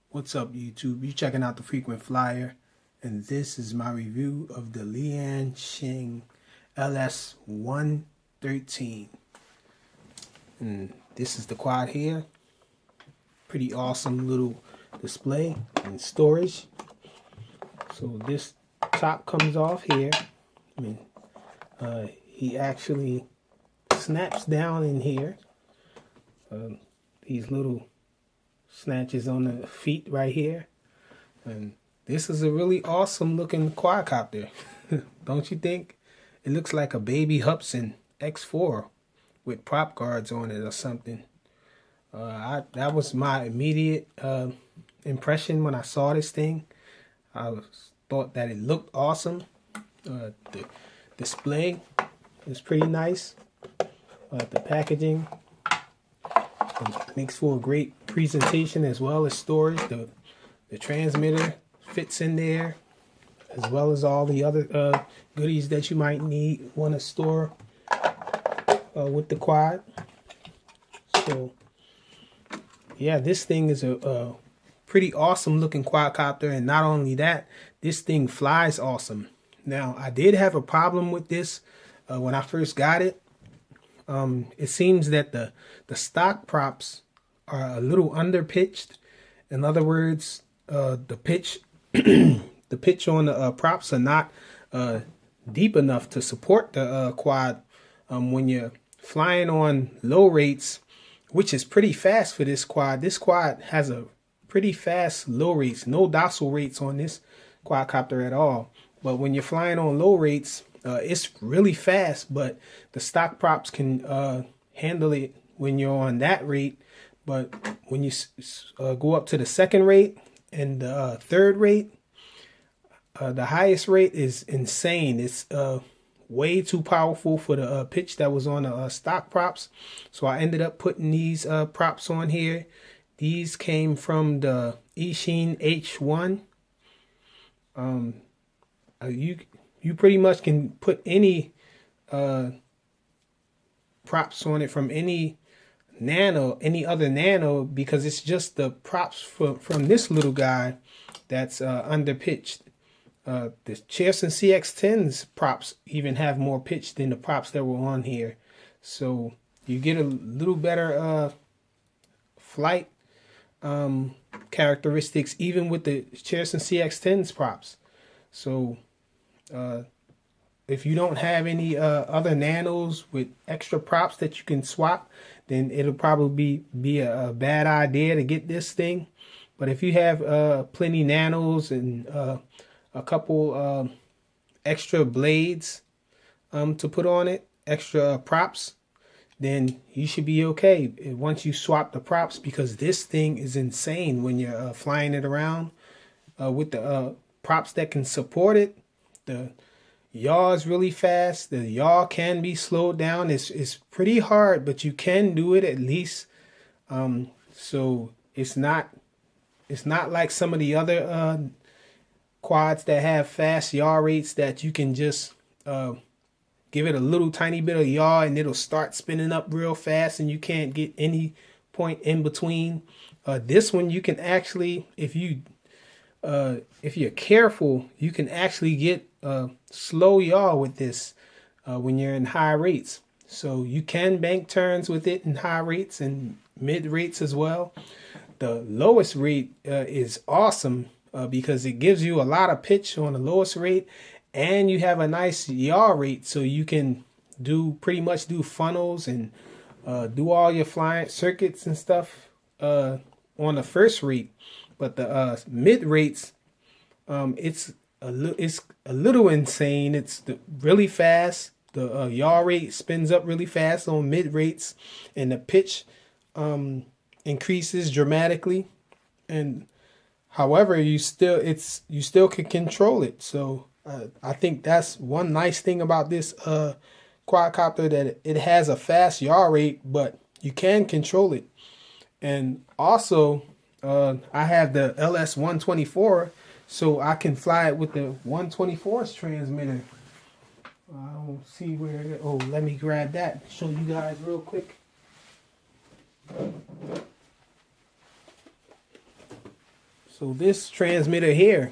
What's up, YouTube? You checking out the Frequent Flyer, and this is my review of the Lian Sheng LS113. And this is the quad here. Pretty awesome little display and storage. So this top comes off here. He actually snaps down in here. These little snatches on the feet right here, and this is a really awesome looking quadcopter. Don't you think? It looks like a baby Hubsan X4 with prop guards on it or something. That was my immediate impression when I saw this thing. Thought that it looked awesome. The display is pretty nice. The packaging makes for a great presentation as well as storage. The transmitter fits in there, as well as all the other goodies that you might want to store with the quad. So yeah, this thing is a pretty awesome looking quadcopter, and not only that, this thing flies awesome. Now, I did have a problem with this when I first got it. It seems that the stock props are a little underpitched. In other words, the pitch the pitch on the props are not deep enough to support the quad when you're flying on low rates, which is pretty fast for this quad. This quad has a pretty fast low rates, no docile rates on this quadcopter at all. But when you're flying on low rates, it's really fast, but the stock props can handle it when you're on that rate. But when you go up to the second rate and the third rate, the highest rate is insane. It's way too powerful for the pitch that was on the stock props. So I ended up putting these props on here. These came from the Sheng H1. You pretty much can put any props on it from any other nano, because it's just the props from this little guy that's underpitched. The Sheng CX10's props even have more pitch than the props that were on here, so you get a little better flight characteristics even with the Sheng CX10's props. So if you don't have any other nanos with extra props that you can swap, then it'll probably be a bad idea to get this thing. But if you have plenty nanos and a couple extra blades to put on it, extra props, then you should be okay once you swap the props, because this thing is insane when you're flying it around with the props that can support it. The yaw is really fast. The yaw can be slowed down. It's pretty hard, but you can do it at least. So it's not like some of the other quads that have fast yaw rates that you can just give it a little tiny bit of yaw and it'll start spinning up real fast and you can't get any point in between. This one you can actually, if you're careful, you can actually get slow yaw with this when you're in high rates. So you can bank turns with it in high rates and mid rates as well. The lowest rate is awesome because it gives you a lot of pitch on the lowest rate, and you have a nice yaw rate, so you can pretty much do funnels and do all your flying circuits and stuff on the first rate. But the mid rates, it's a little insane. It's really fast. The yaw rate spins up really fast on mid rates, and the pitch increases dramatically. And however, you still can control it. So I think that's one nice thing about this quadcopter, that it has a fast yaw rate, but you can control it. And also, I have the LS124, so I can fly it with the 124's transmitter. I don't see where it is. Oh, let me grab that and show you guys real quick. So this transmitter here,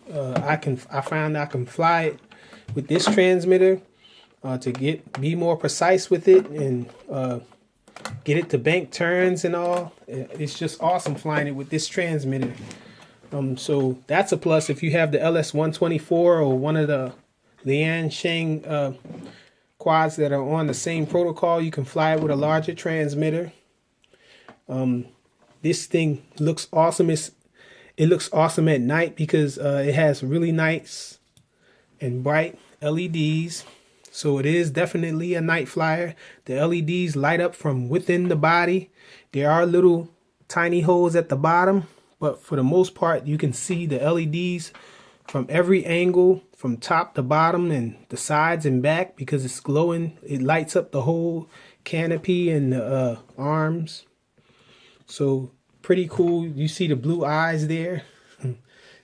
I found I can fly it with this transmitter to be more precise with it and get it to bank turns and all. It's just awesome flying it with this transmitter. So that's a plus if you have the LS-124 or one of the Lian Sheng quads that are on the same protocol. You can fly it with a larger transmitter. This thing looks awesome. It looks awesome at night because it has really nice and bright LEDs. So it is definitely a night flyer. The LEDs light up from within the body. There are little tiny holes at the bottom, but for the most part, you can see the LEDs from every angle, from top to bottom and the sides and back, because it's glowing. It lights up the whole canopy and the arms. So pretty cool. You see the blue eyes there.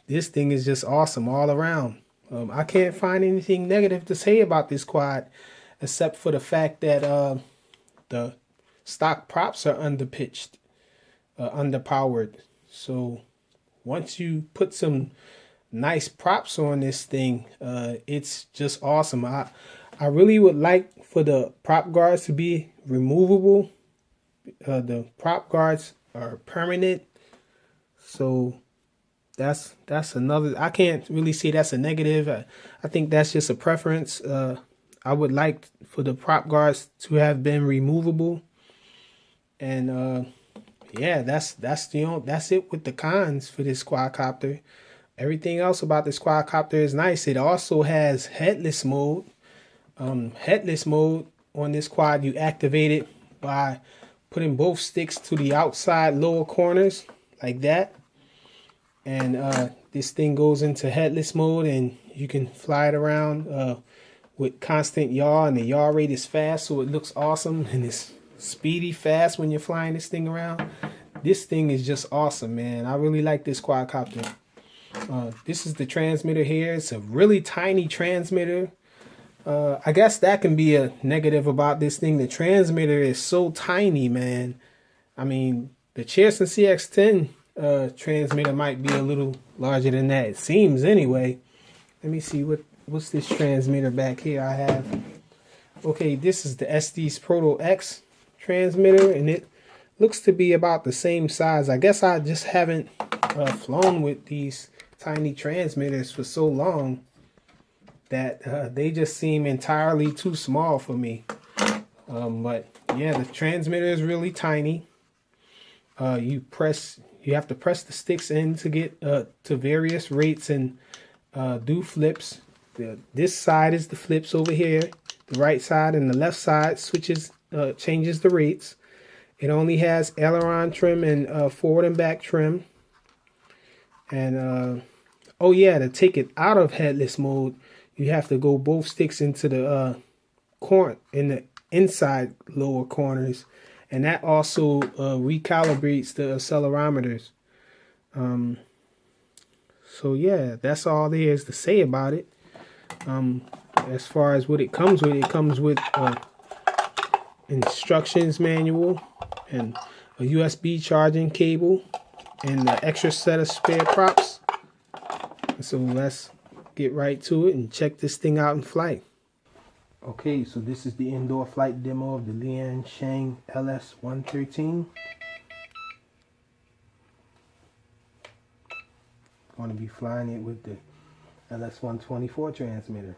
This thing is just awesome all around. I can't find anything negative to say about this quad, except for the fact that the stock props are underpitched, underpowered. So once you put some nice props on this thing, it's just awesome. I really would like for the prop guards to be removable. The prop guards are permanent, so that's another. I can't really say that's a negative. I think that's just a preference. I would like for the prop guards to have been removable, and yeah, that's it with the cons for this quadcopter. Everything else about this quadcopter is nice. It also has headless mode. Headless mode on this quad, you activate it by putting both sticks to the outside lower corners like that. And this thing goes into headless mode and you can fly it around with constant yaw, and the yaw rate is fast, so it looks awesome, and it's speedy fast when you're flying this thing around. This thing is just awesome, man. I really like this quadcopter. This is the transmitter here. It's a really tiny transmitter. I guess that can be a negative about this thing. The transmitter is so tiny, man. I mean, the Cheerson CX-10 transmitter might be a little larger than that. It seems anyway. Let me see what's this transmitter back here I have. Okay, this is the SD's Proto X transmitter, and it looks to be about the same size. I guess I just haven't flown with these tiny transmitters for so long that they just seem entirely too small for me. But yeah, the transmitter is really tiny. You have to press the sticks in to get to various rates and do flips. This side is the flips over here. The right side and the left side changes the rates. It only has aileron trim and forward and back trim. And oh yeah, to take it out of headless mode, you have to go both sticks into the in the inside lower corners, and that also recalibrates the accelerometers. So yeah, that's all there is to say about it. As far as what it comes with instructions manual and a USB charging cable and the extra set of spare props. So let's get right to it and check this thing out in flight. Okay, so this is the indoor flight demo of the Lian Sheng LS-113. I'm going to be flying it with the LS-124 transmitter.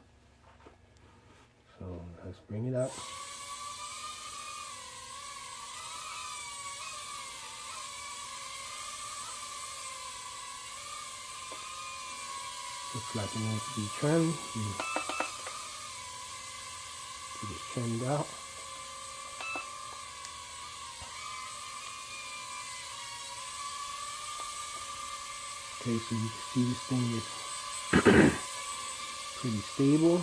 So let's bring it up. Looks like it needs to be trimmed. Get it trimmed out. Okay, so you can see this thing is pretty stable.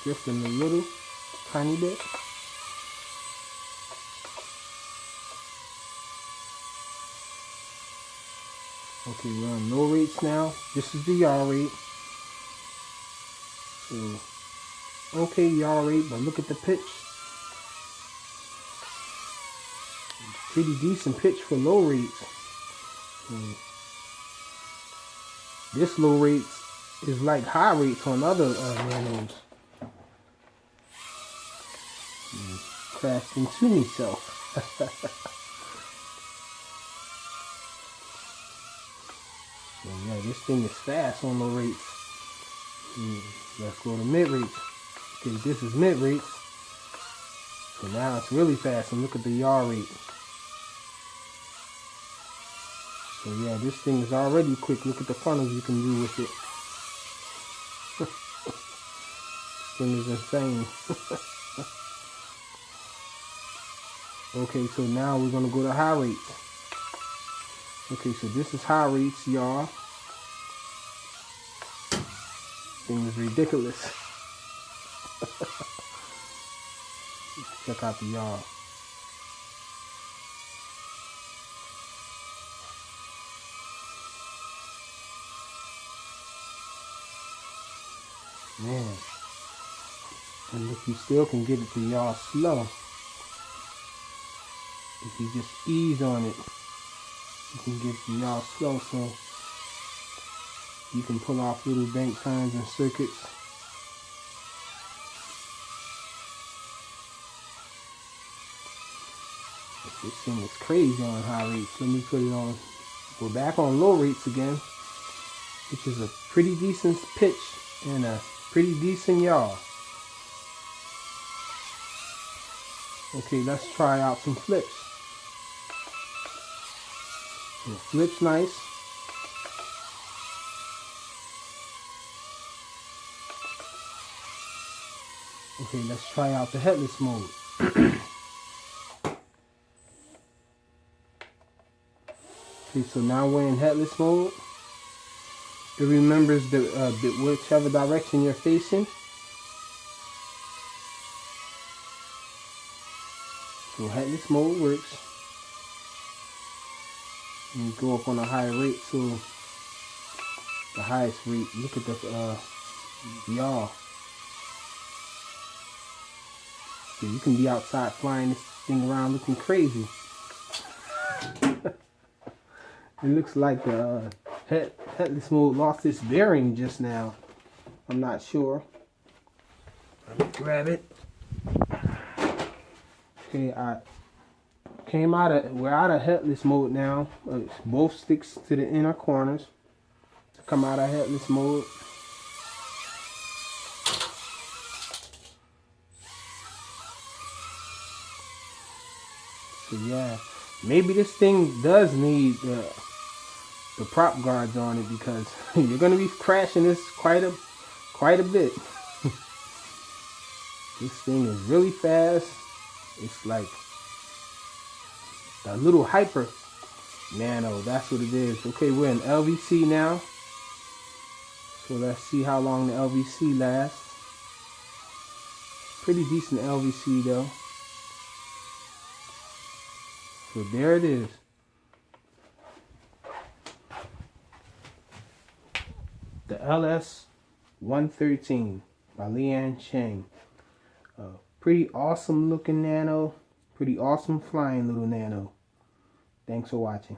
Drifting a little, tiny bit. Okay, we're on low rates now. This is the yaw rate. So, okay, yaw rate, but look at the pitch. Pretty decent pitch for low rates. this low rates is like high rates on other nanos. Crashed into myself. So yeah, this thing is fast on low rates. Let's go to mid rates. Okay, this is mid rates. So now it's really fast, and look at the yaw rate. So yeah, this thing is already quick. Look at the funnels you can do with it. This thing is insane. Okay, so now we're gonna go to high rates. Okay, so this is high rates, y'all. Thing is ridiculous. Check out the yaw. Man. And look, you still can get it to yaw slow. If you just ease on it, you can get the yaw slow, so you can pull off little bank turns and circuits. This thing is crazy on high rates. Let me put it on. We're back on low rates again, which is a pretty decent pitch and a pretty decent yaw. Okay, let's try out some flips. So flips nice. Okay, let's try out the headless mode. Okay, so now we're in headless mode. It remembers the whichever direction you're facing. So headless mode works. And you go up on a higher rate, so the highest rate. Look at the yaw. So you can be outside flying this thing around looking crazy. It looks like the headless mode lost its bearing just now. I'm not sure. Let me grab it. Okay, we're out of headless mode now. Both sticks to the inner corners. To come out of headless mode. So yeah, maybe this thing does need the prop guards on it, because you're gonna be crashing this quite a bit. This thing is really fast. It's like a little hyper nano. That's what it is. Okay, we're in LVC now. So let's see how long the LVC lasts. Pretty decent LVC though. So there it is. The LS-113 by Lian Sheng. Pretty awesome looking nano. Pretty awesome flying little nano. Thanks for watching.